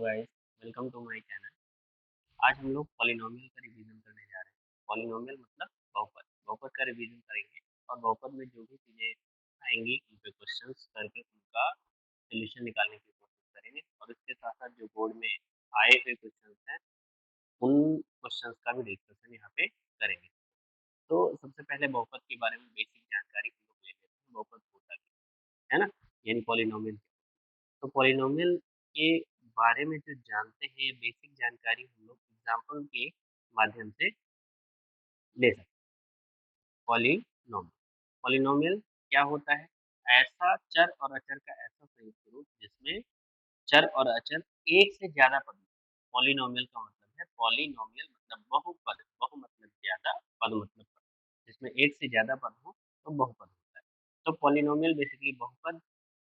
Guys, welcome to my channel. आज हम लोग पॉलिनोमियल का रिवीजन करने जा रहे हैं। पॉलिनोमियल मतलब बहुपद। बहुपद का रिवीजन करेंगे और बहुपद में जो भी चीजें आएंगी उन पे क्वेश्चंस करके उनका सोल्यूशन निकालने की कोशिश करेंगे और इसके साथ साथ जो बोर्ड में आए हुए क्वेश्चंस हैं उन क्वेश्चंस का भी डिस्कशन यहाँ पे करेंगे। तो सबसे पहले बहुपद के बारे में बेसिक जानकारी हम लोग ले लेते हैं। बहुपद होता क्या है ना, यानी पॉलिनोमियल। तो पॉलिनोमियल के बारे में जो जानते हैं, बेसिक जानकारी हम लोग एग्जाम्पल के माध्यम से ले सकते हैं। पॉलिनोमियल पॉलिनोमियल क्या होता है? ऐसा चर और अचर का ऐसा संयुक्त रूप जिसमें चर और अचर एक से ज्यादा पद हो। पॉलिनोमियल का मतलब है, पॉलिनोमियल मतलब बहुपद, बहु मतलब ज्यादा, पद मतलब पद, जिसमें एक से ज्यादा पद हो तो बहुपद होता है। तो पॉलिनोमियल बेसिकली बहुपद।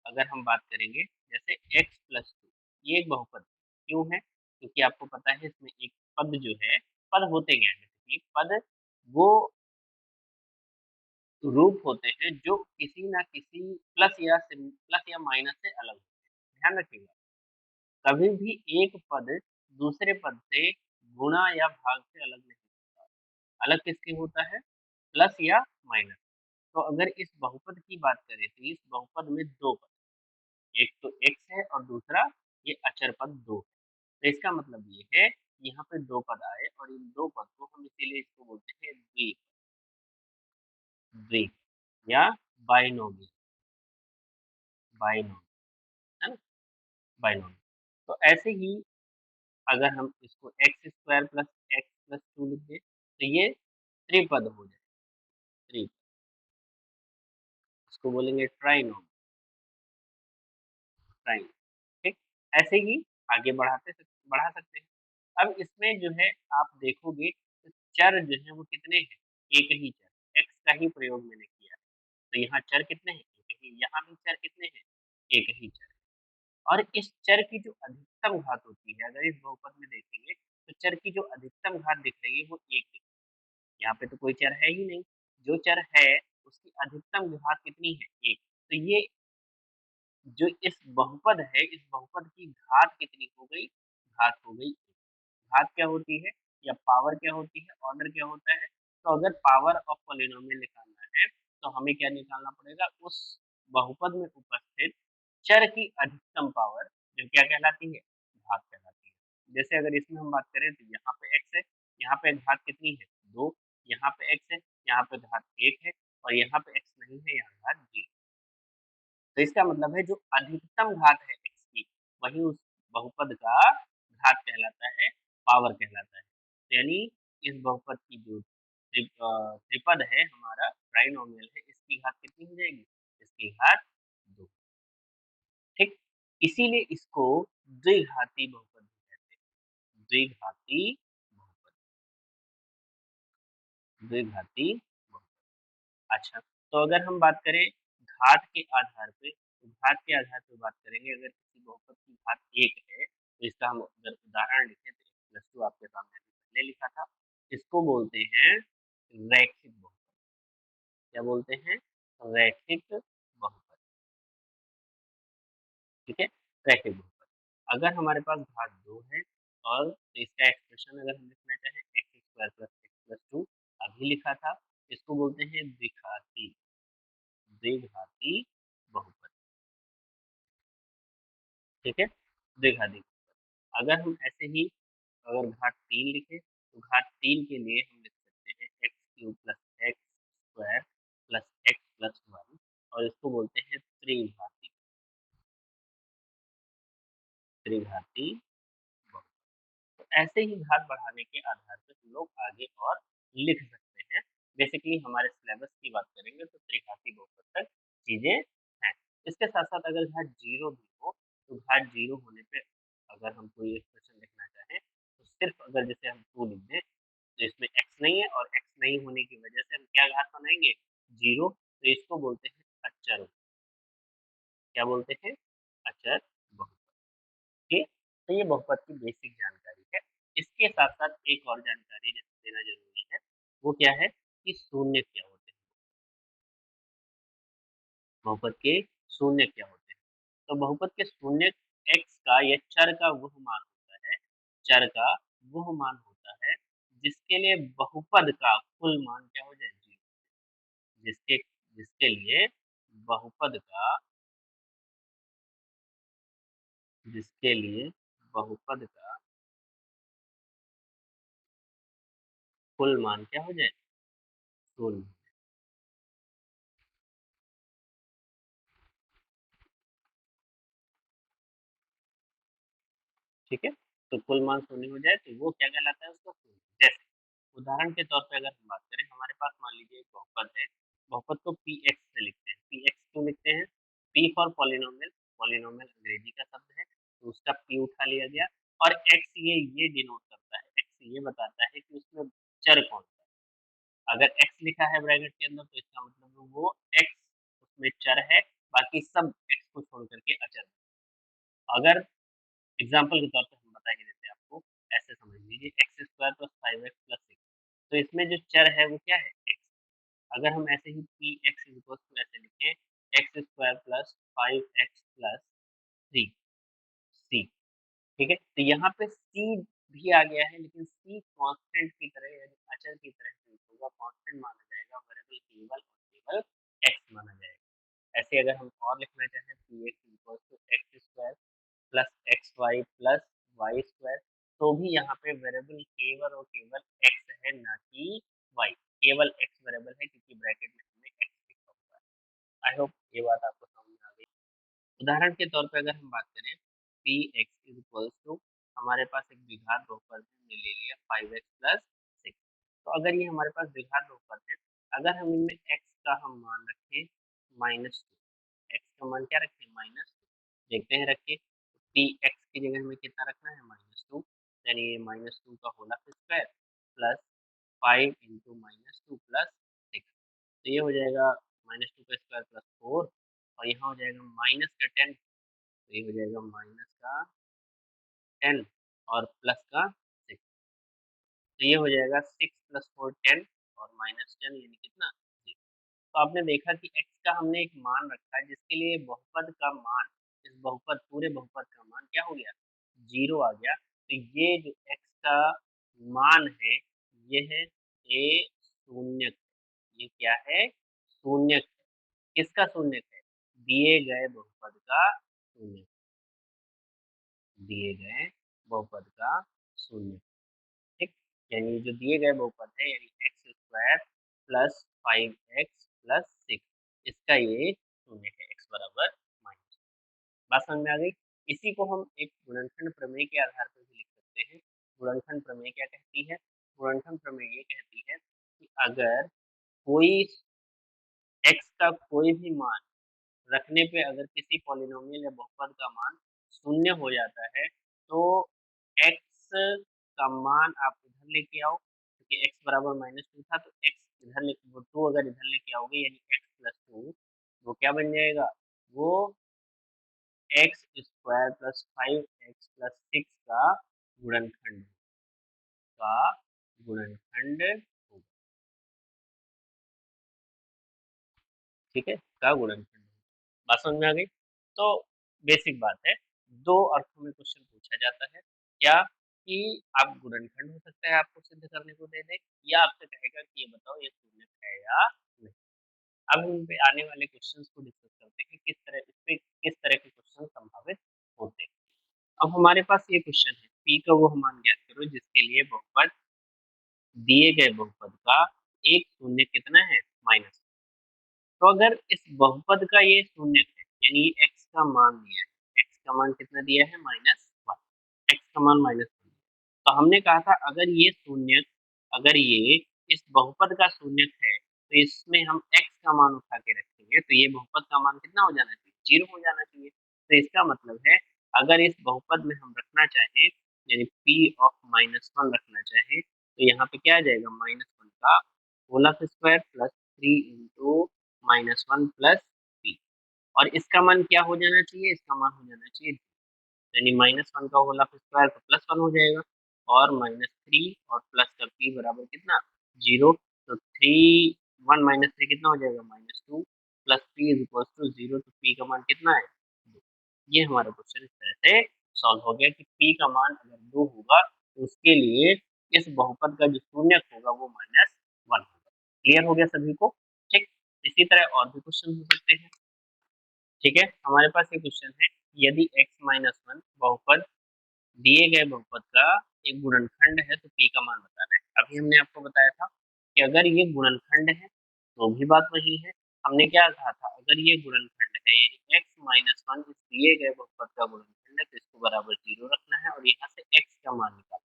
अगर हम बात करेंगे जैसे x+2, ये एक बहुपद क्यों है? क्योंकि आपको पता है इसमें एक पद जो है, पद होते क्या है बेसिकली? पद वो रूप होते हैं जो किसी ना किसी प्लस या माइनस से अलग होते हैं। ध्यान रखिएगा, कभी भी एक पद दूसरे पद से गुणा या भाग से अलग नहीं होता। अलग किसके होता है? प्लस या माइनस। तो अगर इस बहुपद की बात करें तो इस बहुपद में दो पद, एक तो x है और दूसरा ये अचर पद 2 है। तो इसका मतलब ये है यहाँ पे दो पद आए और इन दो पद को हम इसीलिए इसको बोलते हैं द्विपद या बाइनोमियल। बाइनोमियल है ना, बाइनोमियल। तो ऐसे ही अगर हम इसको x square plus x plus two लिख दें तो ये त्रिपद हो जाए। त्रिपद, इसको बोलेंगे ट्राइनोमियल। ट्राइन, ठीक। ऐसे ही आगे बढ़ा सकते हैं। अब इसमें जो है आप देखोगे तो चर जो है वो कितने हैं? एक ही चर, एक्स का ही प्रयोग मैंने किया है। तो यहाँ चर कितने हैं? एक ही। यहाँ भी चर कितने हैं? एक ही चर। और इस चर की जो अधिकतम घात होती है, अगर इस बहुपद में देखेंगे तो चर की जो अधिकतम घात दिख रही है वो एक है। यहाँ पे तो कोई चर है ही नहीं। जो चर है उसकी अधिकतम घात कितनी है? एक। तो ये जो इस बहुपद है, इस बहुपद की घात कितनी हो गई? घात हो गई एक। घात क्या होती है या पावर क्या होती है, ऑर्डर क्या होता है? तो अगर पावर ऑफ पॉलिनोमियल निकालना है तो हमें क्या निकालना पड़ेगा? उस बहुपद में उपस्थित चर की अधिकतम पावर, जो क्या कहलाती है? घात कहलाती है। जैसे अगर इसमें हम बात करें तो यहाँ पे x है, यहाँ पे घात कितनी है? 2। यहाँ पे x है, यहाँ पे घात 1 है और यहाँ पे x नहीं है, यहाँ घात 0। तो इसका मतलब है जो अधिकतम घात है x की, वही उस बहुपद का घात कहलाता है, पावर कहलाता है। तो यानी इस बहुपद की जो त्रिपद है हमारा, ट्राइनोमियल है, इसकी घात कितनी हो जाएगी? इसकी घात 2। ठीक। इसीलिए इसको द्विघाती बहुपद भी कहते हैं। द्विघाती बहुपद, द्विघाती बहुपद। अच्छा, तो अगर हम बात करें घात के आधार पे, तो घात के आधार पे बात करेंगे। अगर किसी बहुपद की घात 1 है तो इसका हम अगर उदाहरण लिखें तो x+2 आपके सामने अभी पहले लिखा था। इसको बोलते हैं रैखिक बहुपद। क्या बोलते हैं? रैखिक बहुपद। ठीक है, रैखिक बहुपद। अगर हमारे पास घात 2 है और तो इसका एक्सप्रेशन अगर हम लिखना चाहें x² प्लस x+2, अभी लिखा था, इसको बोलते हैं द्विघाती, द्विघाती बहुपद। ठीक है, द्विघाती। अगर हम ऐसे ही अगर घात 3 लिखें तो घात 3 के लिए हम लिख सकते हैं x³ plus x² plus x+1 और इसको बोलते हैं त्रिघाती, त्रिघाती बहुपद। तो ऐसे ही घात बढ़ाने के आधार पर हम लोग आगे और लिख सकते हैं। बेसिकली हमारे सिलेबस की बात करेंगे तो त्रिघाती बहुपद तक चीजें हैं। इसके साथ साथ अगर घात 0 भी हो तो घात 0 होने पे अगर हम कोई एक्सप्रेशन लिखना चाहें तो सिर्फ अगर जैसे हम 2 लिख दें तो इसमें x नहीं है और x नहीं होने की वजह से हम क्या घात बनाएंगे? 0। तो इसको बोलते हैं अचर। क्या बोलते हैं? अचर बहुपद। ठीक, तो ये बहुपद की बेसिक जानकारी है। इसके साथ साथ एक और जानकारी देना जरूरी है, वो क्या है कि शून्य क्या होते हैं? बहुपद के शून्य क्या होते हैं? तो बहुपद के शून्य x का या चर का वह मान होता है, चर का वह मान होता है जिसके लिए बहुपद का कुल मान क्या हो जाए 0, जिसके जिसके लिए बहुपद का जिसके लिए बहुपद का कुल मान क्या हो जाए 0। ठीक है, तो कुल मान 0 हो जाए तो वो क्या कहलाता है उसका शून्य। जैसे उदाहरण के तौर पे अगर हम बात करें, हमारे पास मान लीजिए एक बहुपद है, बहुपद को पी एक्स से लिखते हैं। पी एक्स क्यों लिखते हैं? पी फॉर पॉलिनोमियल, पॉलिनोमियल अंग्रेजी का शब्द है तो उसका पी उठा लिया गया, और एक्स ये डिनोट करता है, एक्स ये बताता है कि उसमें चर कौन सा है। अगर एक्स लिखा है ब्रैकेट के अंदर तो इसका मतलब वो एक्स उसमें चर है, बाकी सब एक्स को छोड़ करके अचर है। अगर एग्जाम्पल के तौर पे हम बता ही देते हैं आपको, ऐसे समझ लीजिए x square plus 5x plus 6, तो इसमें जो चर है वो क्या है एक्स। अगर हम ऐसे ही पी एक्स इक्वल टू ऐसे लिखें, x square plus 5x plus 3 सी, ठीक है, तो यहाँ पे सी भी आ गया है, लेकिन सी कांस्टेंट की तरह यानी अचर की तरह ट्रीट होगा, कांस्टेंट माना जाएगा, वेरिएबल केवल और केवल एक्स माना जाएगा। ऐसे अगर हम और लिखना चाहें P X equal to X square plus X Y plus Y square, तो भी यहाँ पे वेरिएबल केवल और केवल एक्स है, ना कि वाई। केवल एक्स वेरिएबल है क्योंकि ब्रैकेट में हमने एक्स लिखा हुआ है। आई होप ये बात आपको समझ में आ गई। उदाहरण के तौर पे अगर हम बात करें, P X is equals to, हमारे पास एक द्विघात बहुपद हमने ले लिया 5x प्लस 6। तो अगर ये हमारे पास द्विघात बहुपद है, अगर हम इनमें x का हम मान रखें -2, x का मान क्या रखें -2, देखते हैं रख के, पी एक्स की जगह हमें कितना रखना है -2, यानी ये -2 का whole square plus 5 into -2 plus 6, तो ये हो जाएगा -2 का स्क्वायर प्लस 4, और यहाँ हो जाएगा माइनस का 10, तो ये हो जाएगा माइनस का 10 और प्लस का 6, तो ये हो जाएगा 6 प्लस 4 10 और माइनस 10 यानी कितना 0। तो आपने देखा कि x का हमने एक मान रखा है जिसके लिए बहुपद का मान, इस बहुपद पूरे बहुपद का मान क्या हो गया 0 आ गया। तो ये जो x का मान है ये है a शून्य, ये क्या है शून्य है। किसका शून्य है? दिए गए बहुपद का शून्य, दिए गए बहुपद का शून्य, ठीक, यानी जो दिए गए बहुपद है यानी x square plus 5x plus 6, इसका ये शून्य है, x बराबर माइनस। बात समझ में आ गई। इसी को हम एक गुणनखंड प्रमेय के आधार पर भी लिख सकते हैं। गुणनखंड प्रमेय क्या कहती है? गुणनखंड प्रमेय ये कहती है कि अगर कोई x का कोई भी मान रखने पे अगर किसी पॉलिनोमियल या बहुपद का मान शून्य हो जाता है, तो x का मान आप इधर लेके आओ, क्योंकि x बराबर -2 था तो x इधर लेके 2 अगर इधर लेके आओगे यानी x प्लस 2, वो क्या बन जाएगा, वो x square plus 5x plus 6 का गुणनखंड, का गुणनखंड होगा, ठीक है, का गुणनखंड। बात समझ में आ गई। तो बेसिक बात है, दो अर्थों में क्वेश्चन पूछा जाता है, क्या कि आप गुणनखंड हो सकता है आपको सिद्ध करने को दे दे, या आपसे कहेगा कि ये बताओ ये शून्य है या नहीं। अब हम इन पे आने वाले क्वेश्चंस को डिस्कस करते हैं, किस तरह इस पे किस तरह के क्वेश्चन संभावित होते हैं। अब हमारे पास ये क्वेश्चन है, पी का वो मान ज्ञात करो जिसके लिए बहुपद दिए गए बहुपद का एक शून्य कितना है माइनस। तो अगर इस बहुपद का ये शून्य है यानी x का मान दिया है, x का मान कितना दिया है -1, x का मान -1, तो हमने कहा था अगर ये शून्य, अगर ये इस बहुपद का शून्य है तो इसमें हम x का मान उठा के रखेंगे तो ये बहुपद का मान कितना हो जाना चाहिए 0 हो जाना चाहिए। तो इसका मतलब है अगर इस बहुपद में हम रखना चाहें यानी p ऑफ -1 रखना चाहें तो यहाँ पे क्या आ जाएगा -1 का whole square plus 3 into -1 plus p, और इसका मान क्या हो जाना चाहिए, इसका मान हो जाना चाहिए, यानी -1 का होल स्क्वायर तो +1 हो जाएगा, और -3 और प्लस का p बराबर कितना 0, तो 3 1 -3 कितना हो जाएगा -2 plus p is equal to 0, तो p का मान कितना है 2। ये हमारा क्वेश्चन इस तरह से सॉल्व हो गया कि p का मान अगर 2 होगा तो उसके लिए इस बहुपद का जो शून्यक होगा वो -1 होगा। क्लियर हो गया सभी को? ठीक। इसी तरह और भी क्वेश्चन हो सकते हैं। ठीक है, हमारे पास ये क्वेश्चन है, यदि x-1 बहुपद दिए गए बहुपद का एक गुणनखंड है तो p का मान बताना है। अभी हमने आपको बताया था कि अगर ये गुणनखंड है तो भी बात वही है। हमने क्या कहा था, अगर ये गुणनखंड है यानी x-1 इस दिए गए बहुपद का गुणनखंड है तो इसको बराबर 0 रखना है और यहाँ से x का मान निकालना है।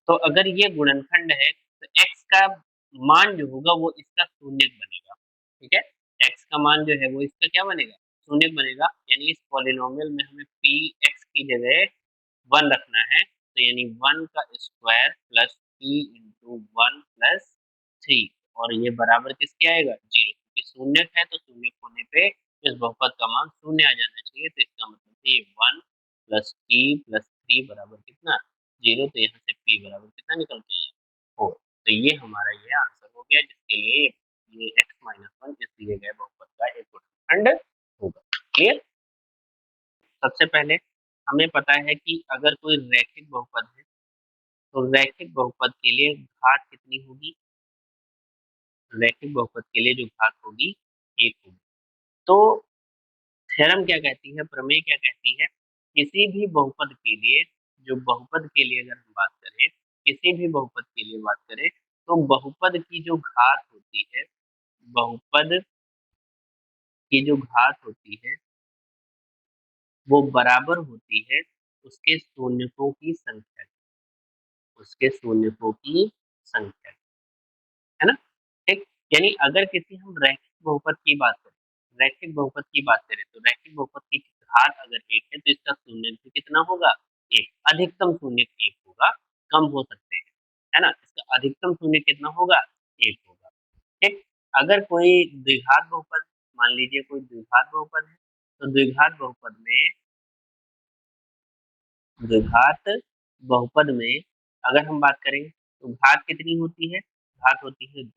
तो अगर ये गुणनखंड है तो x का मान जो होगा वो इसका शून्यक बनेगा। ठीक है, x का मान जो है वो इसका क्या बनेगा, शून्यक बनेगा। यानी इस पॉलिनोमियल में हमें p x की जगह 1 रखना है, तो यानी 1 का square plus p into 1 plus 3 और ये बराबर किसके आएगा, 0, क्योंकि शून्यक है तो शून्यक होने पे इस बहुपद का मान शून्य आ जाना चाहिए। तो इसका मतलब है ये 1 प्लस p प्लस 3 बराबर कितना, 0। तो यहाँ से p बराबर कितना निकल के आया, 4। तो ये हमारा ये आंसर हो गया जिसके लिए ये x-1 इस दिए गए बहुपद का एक गुणनखंड होगा। क्लियर? सबसे पहले हमें पता है कि अगर कोई रैखिक बहुपद है तो रैखिक बहुपद के लिए घात कितनी होगी, रैखिक बहुपद के लिए जो घात होगी 1 होगी। तो थ्योरम क्या कहती है, प्रमेय क्या कहती है, किसी भी बहुपद के लिए, जो बहुपद के लिए अगर हम बात करें, किसी भी बहुपद के लिए बात करें तो बहुपद की जो घात होती है, बहुपद की जो घात होती है वो बराबर होती है उसके शून्यकों की संख्या, उसके शून्यकों की संख्या, है ना? ठीक, यानी अगर किसी हम रैखिक बहुपद की बात करें, रैखिक बहुपद की बात करें तो रैखिक बहुपद की घात अगर 1 है तो इसका शून्यक भी कितना होगा, 1। अधिकतम शून्यक 1 होगा, कम हो सकते हैं, है ना? इसका अधिकतम शून्यक कितना होगा, 1 होगा। ठीक, अगर कोई द्विघात बहुपद, मान लीजिए कोई द्विघात बहुपद है, तो द्विघात बहुपद में अगर हम बात करें तो घात कितनी होती है, घात होती है 2।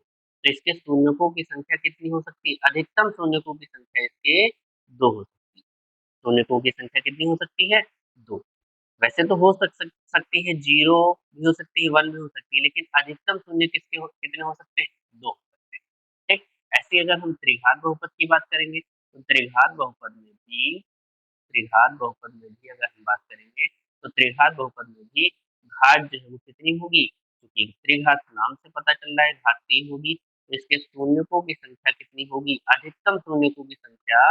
तो इसके शून्यकों की संख्या कितनी हो सकती है, अधिकतम शून्यकों की संख्या इसके 2 हो सकती है। शून्यकों की संख्या कितनी हो सकती है, 2। वैसे तो हो सकती है 0 भी हो सकती है, 1 भी हो सकती है, लेकिन अधिकतम शून्य कितने हो सकते हैं, 2 हो सकते हैं। ठीक, ऐसे अगर हम त्रिघात बहुपद की बात करेंगे तो त्रिघात बहुपद में भी अगर हम बात करेंगे तो त्रिघात बहुपद में भी घात जो है वो कितनी होगी, क्योंकि त्रिघात नाम से पता चल रहा है घात 3 होगी, तो इसके शून्यकों की संख्या कितनी होगी, अधिकतम शून्यकों की संख्या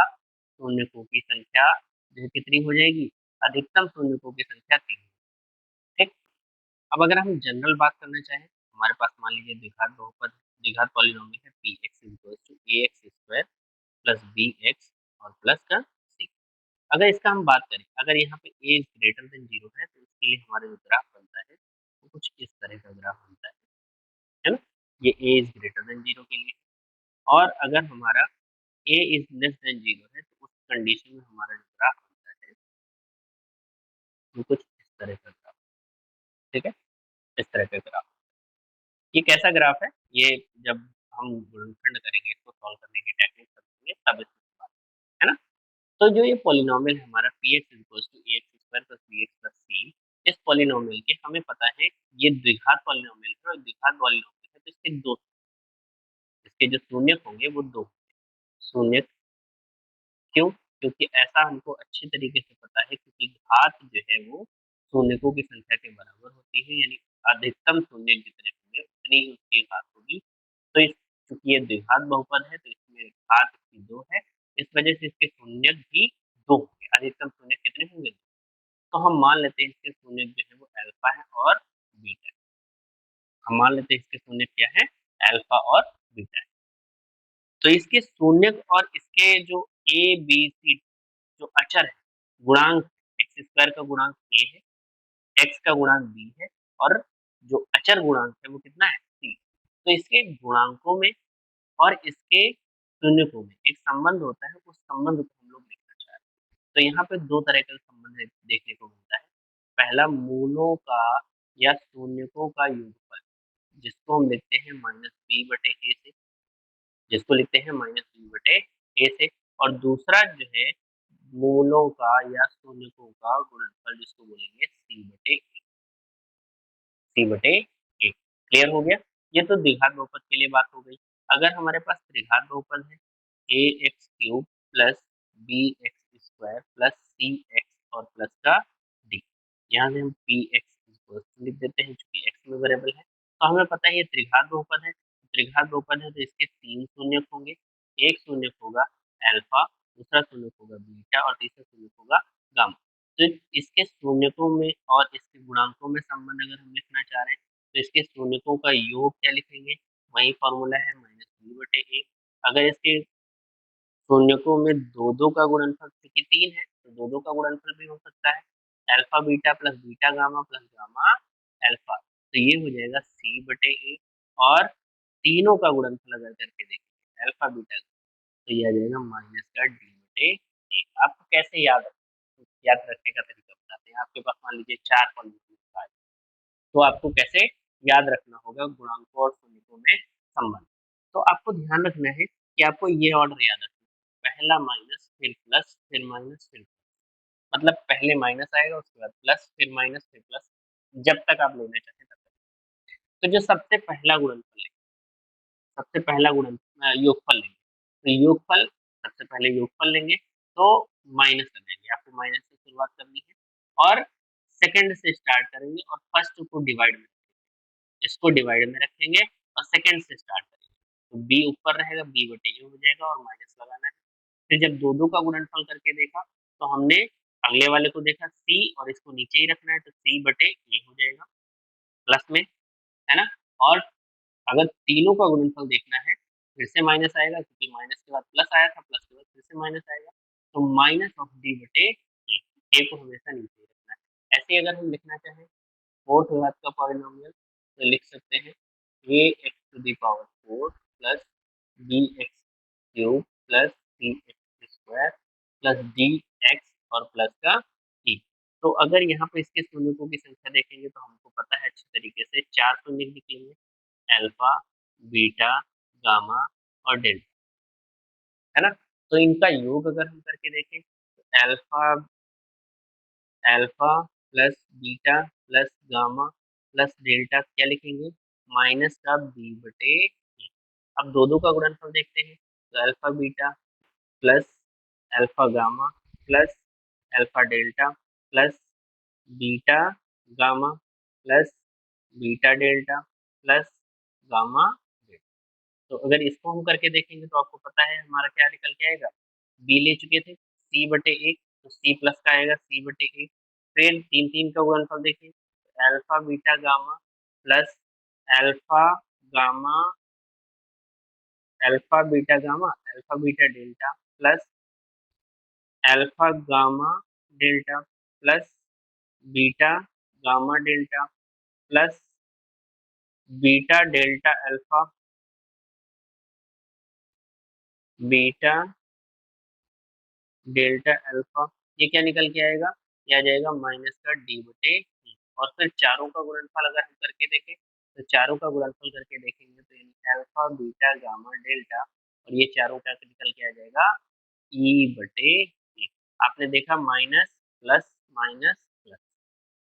जो है कितनी हो जाएगी, अधिकतम शून्यकों की संख्या 3। ठीक, अब अगर हम जनरल बात करना चाहें, हमारे पास मान लीजिए द्विघात बहुपद, द्विघात पॉलिनोमियल है P X equal to A X square plus B X और प्लस का सी। अगर इसका हम बात करें, अगर यहाँ पे a इज ग्रेटर देन 0 है तो इसके लिए हमारा जो ग्राफ बनता है वो कुछ इस तरह का ग्राफ बनता है ना? ये a इज ग्रेटर देन 0 के लिए, और अगर हमारा a इज लेस देन 0 है तो उस कंडीशन में हमारा जो ग्राफ बनता है वो कुछ इस तरह का ग्राफ। ठीक है, इस तरह का ग्राफ। ये कैसा ग्राफ है, ये जब हम गुणनखंड करेंगे, इसको सॉल्व करने की टेक्निक समझेंगे तब इसमें बात, है ना? तो जो ये पॉलिनोमियल है हमारा P X equals to A X square plus B X plus C, इस पॉलिनोमियल के हमें पता है ये द्विघात पॉलिनोमियल है, और द्विघात पॉलिनोमियल है तो इसके दो, इसके जो शून्यक होंगे वो 2 शून्यक। क्यों? क्योंकि ऐसा हमको अच्छे तरीके से पता है, क्योंकि घात जो है वो शून्यकों की संख्या के बराबर होती है, यानी अधिकतम शून्यक जितने होंगे उतनी ही उसकी घात होगी। तो इस चूंकि ये द्विघात बहुपद है तो इसमें घात इसकी 2 है, इस वजह से इसके शून्यक भी 2 होंगे। अधिकतम शून्यक कितने होंगे, 2। तो हम मान लेते हैं इसके शून्यक जो है वो अल्फा है और बीटा है। हम मान लेते हैं इसके शून्यक क्या है, अल्फा और बीटा है। तो इसके शून्यक और इसके जो ए बी सी जो अचर है, गुणांक, एक्स स्क्वायर का गुणांक ए है, एक्स का गुणांक बी है, और जो अचर गुणांक है वो कितना है, सी। तो इसके गुणांकों में और इसके शून्यकों में एक संबंध होता है, उस संबंध को हम लोग देखना चाह रहे हैं। तो यहाँ पे 2 तरह का संबंध देखने को मिलता है। पहला मूलों का या शून्यकों का योगफल, जिसको हम लिखते हैं माइनस बी बटे ए से, जिसको लिखते हैं माइनस बी बटे ए से। और दूसरा जो है मूलों का या शून्यकों का गुणनफल जिसको बोलेंगे C/A। क्लियर हो गया? ये तो द्विघात बहुपद के लिए बात हो गई। अगर हमारे पास त्रिघात बहुपद है ax³ plus bx² plus cx और प्लस का d, यहाँ से हम px लिख देते हैं क्योंकि x में वेरिएबल है। तो हमें पता है ये त्रिघात बहुपद है। त्रिघात बहुपद है तो इसके 3 शून्यक होंगे। एक शून्यक होगा अल्फा, दूसरा शून्यक होगा बीटा और तीसरा शून्यक होगा गामा। तो इसके शून्यकों में और इसके गुणांकों में संबंध अगर हम लिखना चाह रहे हैं तो इसके शून्यकों का योग क्या लिखेंगे? वही फॉर्मूला है -b/a। अगर इसके शून्यकों में दो दो का गुणनफल, क्योंकि 3 है तो दो दो का गुणनफल भी हो सकता है। Alpha beta plus beta gamma plus gamma alpha, तो ये हो जाएगा C/A। और तीनों का गुणनफल अगर करके देखें अल्फा बीटा, तो ये आ जाएगा -D/A। आपको कैसे याद रखने का तरीका बताते हैं। आपके पास मान लीजिए 4 पॉलीनोमियल, तो आपको कैसे याद रखना होगा गुणांकों और शून्यकों में संबंध। तो आपको ध्यान रखना है कि आपको ये ऑर्डर याद रखना है, पहला माइनस फिर प्लस फिर माइनस फिर प्लस। मतलब पहले माइनस आएगा उसके बाद प्लस फिर माइनस फिर प्लस, जब तक आप लेना चाहें तब तक। तो जो सबसे पहला गुणनफल है, सबसे पहला योगफल लेंगे। तो योगफल, सबसे पहले योगफल लेंगे तो माइनस लगाएंगे, आपको माइनस से शुरुआत करनी है और सेकंड से स्टार्ट करेंगे और फर्स्ट को डिवाइड में, इसको डिवाइड में रखेंगे और सेकंड से स्टार्ट करेंगे। तो बी ऊपर रहेगा, b/a हो जाएगा और माइनस लगाना है। फिर जब दो दो का गुणनफल करके देखा तो हमने अगले वाले को देखा c और इसको नीचे ही रखना है, तो c/a हो जाएगा प्लस में, है ना। और अगर तीनों का गुणनफल देखना है फिर से माइनस आएगा, क्योंकि माइनस के बाद प्लस आया था, प्लस के बाद फिर से माइनस आएगा, तो माइनस ऑफ d/a, a को हमेशा नीचे ही रखना है। ऐसे अगर हम लिखना चाहें फोर्थ घात का पॉलिनोमियल तो लिख सकते हैं ax⁴ plus bx³ plus cx² plus dx और प्लस का e। तो अगर यहाँ पे इसके शून्यकों की संख्या देखेंगे तो हमको पता है अच्छी तरीके से 4 शून्य निकलेंगे, अल्फा, बीटा, गामा और डेल्टा, है ना। तो इनका योग अगर हम करके देखें तो alpha alpha plus beta plus gamma plus delta क्या लिखेंगे? माइनस का b/a। अब दो दो का गुणनफल देखते हैं तो alpha beta plus alpha gamma plus alpha delta plus beta gamma plus beta delta plus gamma delta. तो अगर इसको हम करके देखेंगे तो आपको पता है हमारा क्या निकल के आएगा। बी ले चुके थे C/A, तो C प्लस का आएगा C/A। फिर तीन तीन का गुणनफल देखिए, alpha beta gamma plus alpha gamma alpha beta gamma alpha beta delta plus alpha gamma delta plus beta gamma delta plus beta delta alpha beta delta alpha. ये क्या निकल के आएगा? ये आ जाएगा माइनस का d/e। और फिर चारों का गुणनफल अगर हम करके देखें तो चारों का गुणनफल करके देखेंगे तो यानी अल्फा बीटा गामा डेल्टा और ये चारों का निकल के आ जाएगा e/a। आपने देखा माइनस प्लस माइनस प्लस,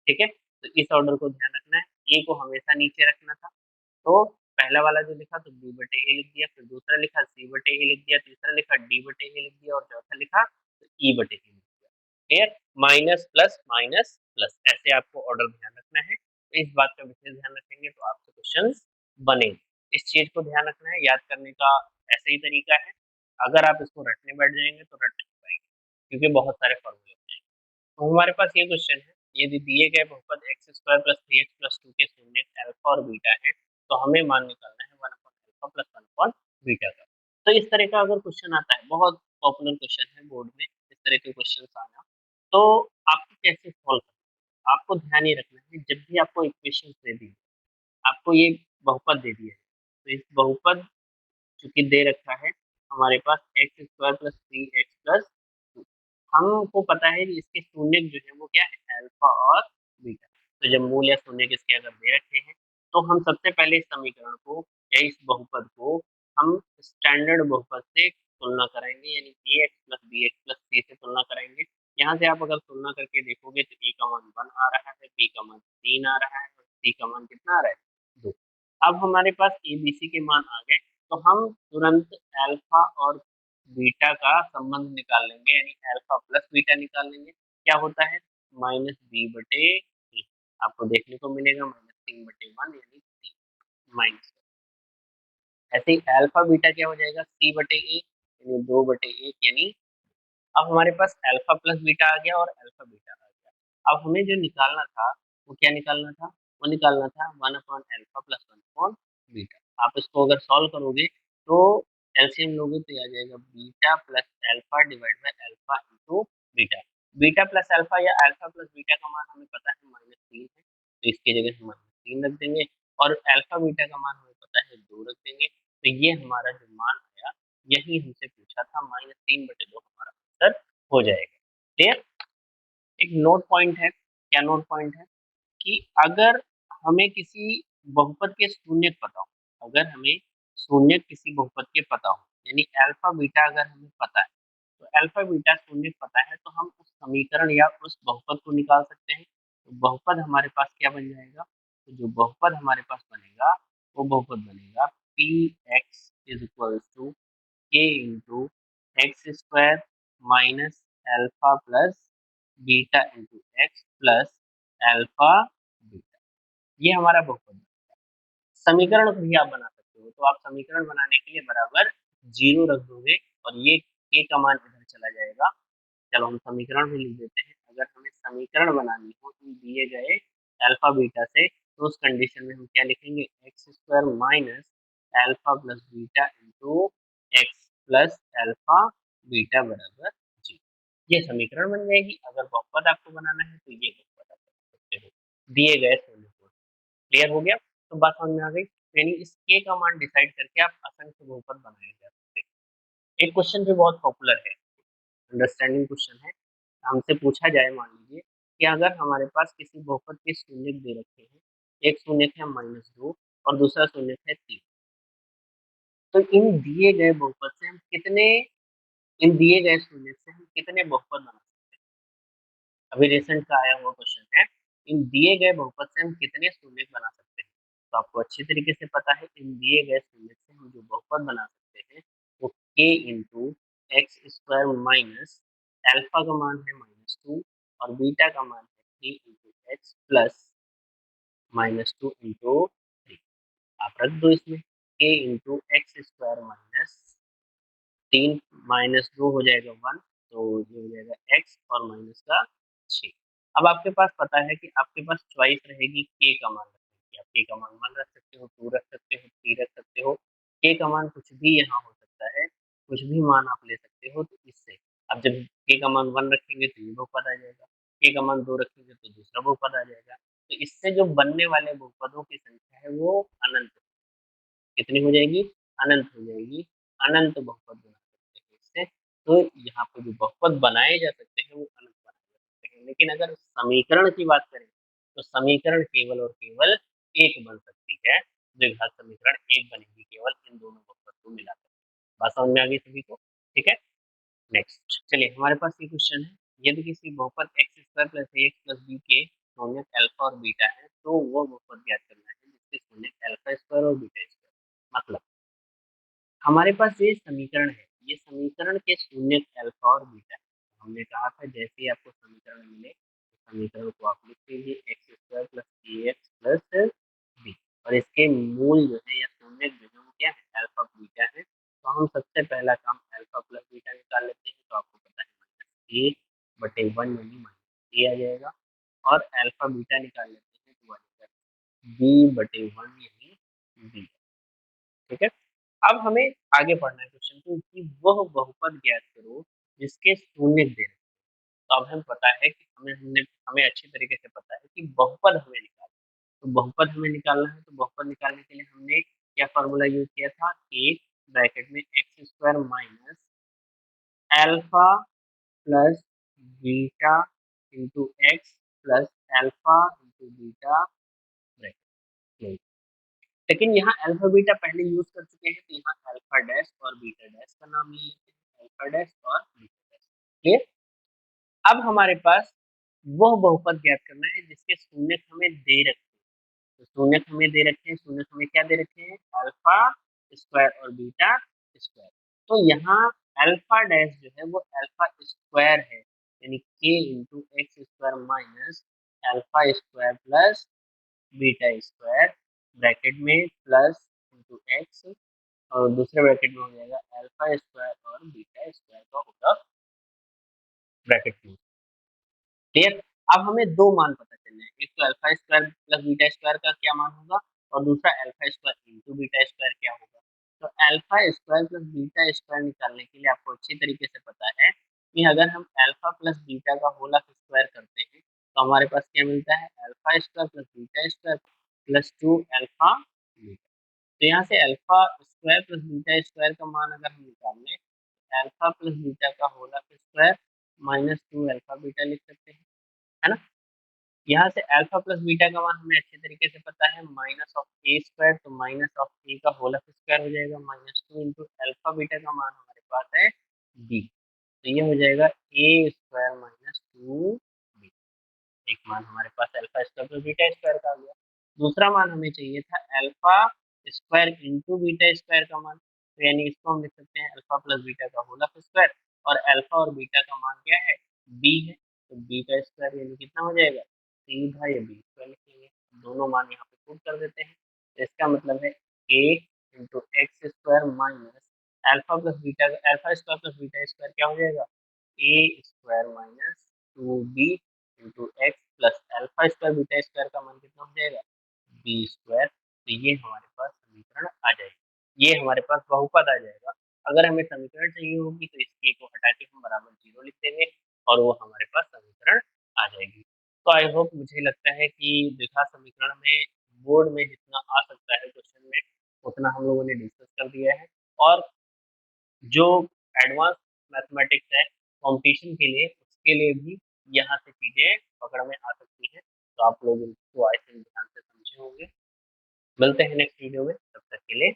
ठीक है। तो इस ऑर्डर को ध्यान रखना है, ए को हमेशा नीचे रखना था। तो पहला वाला जो लिखा तो b/a लिख दिया, फिर दूसरा लिखा c/a लिख दिया, तीसरा लिखा d/a लिख दिया और चौथा लिखा तो e/a लिख दिया। Clear? Minus plus minus plus, ऐसे आपको ऑर्डर ध्यान रखना है। तो इस बात का विशेष ध्यान रखेंगे तो आपसे क्वेश्चन बनेंगे। इस चीज को ध्यान रखना है, याद करने का ऐसे ही तरीका है। अगर आप इसको रटने बैठ जाएंगे तो रट नहीं पाएंगे, क्योंकि बहुत सारे फॉर्मूले होते हैं। तो हमारे पास ये क्वेश्चन है, यदि दिए गए बहुपद x² प्लस 3x+2 के शून्य अल्फा और बीटा है तो हमें मान निकालना है 1/अल्फा प्लस 1/बीटा का। तो इस तरह का अगर क्वेश्चन आता है, बहुत पॉपुलर क्वेश्चन है बोर्ड में इस तरह के क्वेश्चन आना, तो आपको कैसे सॉल्व करना है? आपको ध्यान ये रखना है जब भी आपको इक्वेशन दे दी, आपको ये बहुपद दे दिया है, तो इस बहुपद चूंकि दे रखा है हमारे पास x² प्लस 3x प्लस 2, हमको पता है कि इसके शून्य जो है वो क्या है, अल्फा और बीटा। तो जब मूल या शून्य किसके अगर दे रखे हैं तो हम सबसे पहले इस समीकरण को या इस बहुपद को हम स्टैंडर्ड बहुपद से तुलना कराएंगे, यानी A X plus B X plus C से तुलना कराएंगे। यहाँ से आप अगर तुलना करके देखोगे तो ए का मान 1 आ रहा है, बी का मान 3 आ रहा है और सी का मान कितना आ रहा है 2। अब हमारे पास ए बी सी के मान आ गए, तो हम तुरंत अल्फा और बीटा का संबंध निकाल लेंगे, यानी अल्फा प्लस बीटा निकाल लेंगे। क्या होता है माइनस बी बटे ए, आपको देखने को मिलेगा -3/1 यानी माइनस। ऐसे ही अल्फा बीटा क्या हो जाएगा सी बटे ए यानी 2/1 यानी। अब हमारे पास अल्फा प्लस बीटा आ गया और अल्फा बीटा आ गया। अब हमें जो निकालना था वो क्या निकालना था, वो निकालना था 1/अल्फा प्लस 1/बीटा। आप इसको अगर सॉल्व करोगे तो एलसीएम लोगे तो आ जाएगा beta plus alpha divide by alpha into beta. Beta plus alpha या अल्फा प्लस बीटा का मान हमें पता है -3 है, तो इसकी जगह हम -3 रख देंगे और अल्फा बीटा का मान हमें पता है 2 रख देंगे। तो ये हमारा जो मान आया यही हमसे पूछा था, -3/2 हमारा आंसर हो जाएगा। क्लियर। एक नोट पॉइंट है, क्या नोट पॉइंट है कि अगर हमें किसी बहुपद के शून्य पता हो, अगर हमें शून्य किसी बहुपद के पता हो, यानी अल्फा बीटा अगर हमें पता है, तो अल्फा बीटा शून्य पता है तो हम उस समीकरण या उस बहुपद को निकाल सकते हैं। तो बहुपद हमारे पास क्या बन जाएगा, तो जो बहुपद हमारे पास बनेगा वो बहुपद बनेगा P X is equal to K into X square minus alpha plus beta into X plus alpha beta. ये हमारा बहुपद है। समीकरण भी आप बना सकते हो, तो आप समीकरण बनाने के लिए बराबर 0 रख दोगे और ये के का मान इधर चला जाएगा। चलो हम समीकरण भी लिख देते हैं। अगर हमें समीकरण बनानी हो इन दिए गए अल्फा बीटा से, तो उस कंडीशन में हम क्या लिखेंगे x square minus alpha plus beta into X plus alpha beta बराबर 0। ये समीकरण बन जाएगी। अगर बहुपद आपको बनाना है तो ये बहुपद आप बना सकते हो दिए गए शून्य को। क्लियर हो गया, तो बात समझ में आ गई। यानी इस के का मान डिसाइड करके आप असंख्य बहुपद बनाए जा सकते हैं। एक क्वेश्चन जो बहुत पॉपुलर है, अंडरस्टैंडिंग क्वेश्चन है, हमसे पूछा जाए मान लीजिए कि अगर हमारे पास किसी बहुपद के शून्य दे रखे हैं, एक शून्य है -2 और दूसरा शून्य है 3, तो इन दिए गए बहुपद से हम कितने, इन दिए गए शून्य से हम कितने बहुपद बना सकते हैं। अभी रिसेंट का आया हुआ क्वेश्चन है, इन दिए गए बहुपद से हम कितने शून्य बना सकते हैं। तो आपको अच्छी तरीके से पता है इन दिए गए शून्य से हम जो बहुपद बना सकते हैं वो के into X square minus alpha का मान है -2 और बीटा का मान है 3 इंटू एक्स प्लस -2 इंटू 3। आप रख दो इसमें के इंटू एक्स स्क्वायर माइनस 3 -2 हो जाएगा 1, तो ये हो जाएगा एक्स और माइनस का 6। अब आपके पास पता है कि आपके पास चॉइस रहेगी के का मान रखने की। आप के का मान 1 रख सकते हो, 2 रख सकते हो, 3 रख सकते हो। के का मान कुछ भी यहाँ हो सकता है, कुछ भी मान आप ले सकते हो। तो इससे अब जब के का मान 1 रखेंगे तो ये बहुपद आ जाएगा, के का मान 2 रखेंगे तो दूसरा बहुपद आ जाएगा। तो इससे जो बनने वाले बहुपदों की संख्या है वो अनंत, कितनी हो जाएगी, अनंत हो जाएगी। अनंत बहुपद बना सकते हैं इससे। तो यहाँ पे जो बहुपद बनाए जा सकते हैं वो अनंत बनाए जा सकते हैं। लेकिन अगर समीकरण की बात करें तो समीकरण केवल और केवल एक बन सकती है, द्विघात समीकरण एक बनेगी केवल इन दोनों बहुपद को मिलाकर। बात समझ में आ गई सभी को, ठीक है। नेक्स्ट चलिए हमारे पास ये क्वेश्चन है, यदि किसी बहुपद एक्स स्क्वायर प्लस ए एक्स प्लस बी के शून्य अल्फा और बीटा है तो वो बहुपद ज्ञात करना है जिसके शून्य अल्फा स्क्वायर और बीटा स्क्वायर। मतलब हमारे पास ये समीकरण है, ये समीकरण के शून्य अल्फा और बीटा है। हमने कहा था जैसे ही आपको समीकरण मिले तो समीकरण को आप लिख लीजिए एक्स स्क्वायर प्लस ए एक्स प्लस बी, और इसके मूल जो है या शून्य जो है वो क्या है अल्फा बीटा है। तो हम सबसे पहला काम अल्फा प्लस बीटा निकाल लेते हैं। तो आपको पता है -a/1 यानी -a आ जाएगा, और अल्फा बीटा निकाल लेते हैं तो आ जाएगा b/1 यानी b। ठीक है। अब हमें आगे पढ़ना है क्वेश्चन को कि वह बहुपद ज्ञात करो जिसके शून्य दे रखे। तो अब हमें पता है कि हमें अच्छी तरीके से पता है कि बहुपद हमें निकालना है। तो बहुपद हमें निकालना है, तो बहुपद निकालने के लिए हमने क्या फॉर्मूला यूज किया था, एक ब्रैकेट में x square minus alpha plus beta into X plus alpha into beta bracket. लेकिन यहाँ अल्फा बीटा पहले यूज कर चुके हैं, तो यहाँ अल्फा डैश और बीटा डैश का नाम ले लेते हैं, अल्फा डैश और बीटा डैश। क्लियर। अब हमारे पास वह बहुपद ज्ञात करना है जिसके शून्य हमें दे रखे हैं। तो शून्य हमें दे रखे हैं, शून्य हमें क्या दे रखे हैं, अल्फा स्क्वायर और बीटा स्क्वायर। तो यहाँ अल्फा डैश जो है वो अल्फा स्क्वायर है, यानी के into X square minus alpha square plus beta square, bracket में प्लस इंटू एक्स, और दूसरे ब्रैकेट में हो जाएगा अल्फा स्क्वायर और बीटा स्क्वायर का होगा ब्रैकेट में। क्लियर। अब हमें दो मान पता चलने हैं, एक तो alpha square plus beta square का क्या मान होगा, और दूसरा alpha square into beta square क्या होगा। तो alpha square plus beta square निकालने के लिए आपको अच्छी तरीके से पता है कि अगर हम अल्फा प्लस बीटा का होल स्क्वायर करते हैं तो हमारे पास क्या मिलता है, alpha square plus beta square plus two alpha beta. तो यहाँ से alpha square plus beta square का मान अगर हम निकाल लें, अल्फा प्लस बीटा का whole square minus two alpha beta लिख सकते हैं, है ना। यहाँ से अल्फा प्लस बीटा का मान हमें अच्छे तरीके से पता है, माइनस ऑफ ए स्क्वायर, तो माइनस ऑफ ए का होल स्क्वायर हो जाएगा minus two into alpha beta का मान हमारे पास है बी, तो ये हो जाएगा A square minus two B. एक मान हमारे पास alpha square plus beta square का आ गया। दूसरा मान हमें चाहिए था alpha square into beta square का मान, तो यानी इसको हम लिख सकते हैं अल्फा प्लस बीटा का होल स्क्वायर, और अल्फा और बीटा का मान क्या है, बी है, तो बी का स्क्वायर यानी कितना हो जाएगा, सीधा ये बी स्क्वायर लिखेंगे, दोनों मान यहाँ पे पुट कर देते हैं। तो इसका मतलब है A into X square minus alpha plus beta, alpha square plus beta square क्या हो जाएगा, A square minus two B into X plus alpha square beta square का मान कितना हो जाएगा, बी स्क्वायर। तो ये हमारे पास समीकरण आ जाएगी, ये हमारे पास बहुपद आ जाएगा। अगर हमें समीकरण चाहिए होगी तो इसके को हटा के हम बराबर जीरो लिख देंगे और वो हमारे पास समीकरण आ जाएगी। तो आई होप, मुझे लगता है कि द्विघात समीकरण में बोर्ड में जितना आ सकता है क्वेश्चन में उतना हम लोगों ने डिस्कस कर दिया है, और जो एडवांस मैथमेटिक्स है कंपटीशन के लिए, उसके लिए भी यहाँ से चीजें पकड़ में आ सकती हैं, तो आप लोग इसको आई थिंक ध्यान से समझे होंगे। मिलते हैं नेक्स्ट वीडियो में, तब तक के लिए